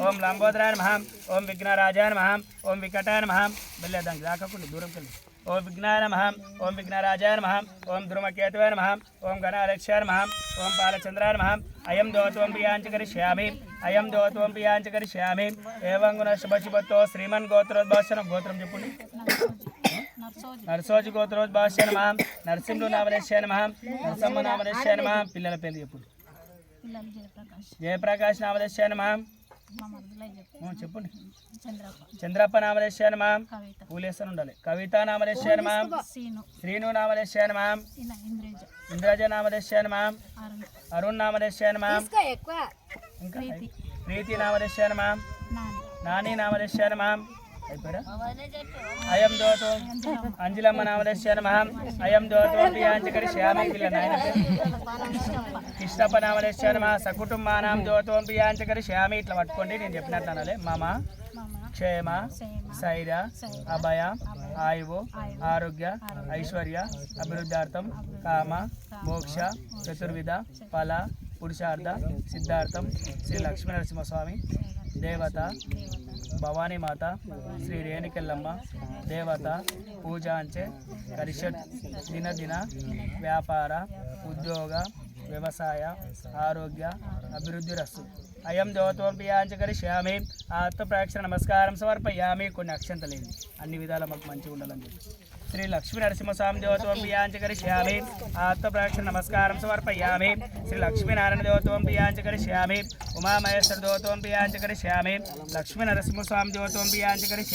ఓం లంబోదరాయ నమః ఓం విఘ్నరాజాయ నమః ఓం వికటాయ నమః బెల్ల దానికి రాకకుండా దూరంకి వెళ్ళి ఓం విఘ్నాయ నమః ఓం విఘ్నరాజాయ నమః ఓం ధ్రుమకేతవే నమః ఓం గణాలక్ష్యాయ నమః ఓం పాలచంద్రాయ నమః అయం దోత్వం ప్రియాంచ కరిష్యామి అయం దోత్వం ప్రియాంచ కరిష్యామి ఏవం గుణ శుభశుభతో శ్రీమన్ గోత్రోద్భాషణ గోత్రం చెప్పండి నరసోజి గోత్రోద్భాషణ నమః నరసింహు నామరేశ్యాయ నమః నరసమ్మ నామరేశ్యాయ నమః పిల్లల పేరు చెప్పండి జయప్రకాష్ నామరేశ్యాయ నమః చెప్పండి చంద్రప్ప నామరేశ్యాయ నమః పూలేసన్ ఉండాలి కవిత నామరేశ్యాయ నమః శ్రీను నామరేశ్యాయ నమః ఇంద్రజ నామరేశ్యాయ నమః అరుణ్ నామరేశ్యాయ నమః ఇంకా ప్రీతి నామరేశ్యాయ నమః నాని నామరేశ్యాయ నమః అయం దోతో అంజలమ్మ నామరేశ్యాయ నమః అయం దోతో ప్రియాంచ కరిష్యామి కృష్ణప్ప నామరేశ్యాయ నమః సకుటుంబానాం దోతో ప్రియాంచ కరిష్యామి ఇట్లా పట్టుకోండి నేను చెప్పినట్టు అనాలి మమ క్షేమ స్థైర్య అభయ ఆయువు ఆరోగ్య ఐశ్వర్య అభివృద్ధార్థం కామ మోక్ష చతుర్విధ ఫల పురుషార్థ సిద్ధార్థం శ్రీ లక్ష్మీ నరసింహస్వామి దేవత భవానీ మాత శ్రీ రేణుకెల్లమ్మ దేవత పూజాంచే కరిషత్ దినదిన వ్యాపార ఉద్యోగ వ్యవసాయ ఆరోగ్య అభివృద్ధి రస్సు అయం దేవత్వం ప్రియాంచ కరిష్యామి ఆత్మప్రాక్షణ నమస్కారం సమర్పయామి కొన్ని అక్షంతలేదు అన్ని విధాల మాకు మంచిగా ఉండాలని చెప్పి శ్రీ లక్ష్మీ నరసింహస్వామి దేవత్వం ప్రియాంచ కరిష్యామి ఆత్మప్రాక్షణ నమస్కారం సమర్పయామి శ్రీ లక్ష్మీనారాయణ దేవత్వం ప్రియాంచ కరిష్యామి ఉమామహేశ్వర దేవత్వం ప్రియాంచ కరిష్యామి లక్ష్మీ నరసింహస్వామి దేవత్వం ప్రియాంచ కరిష్యామి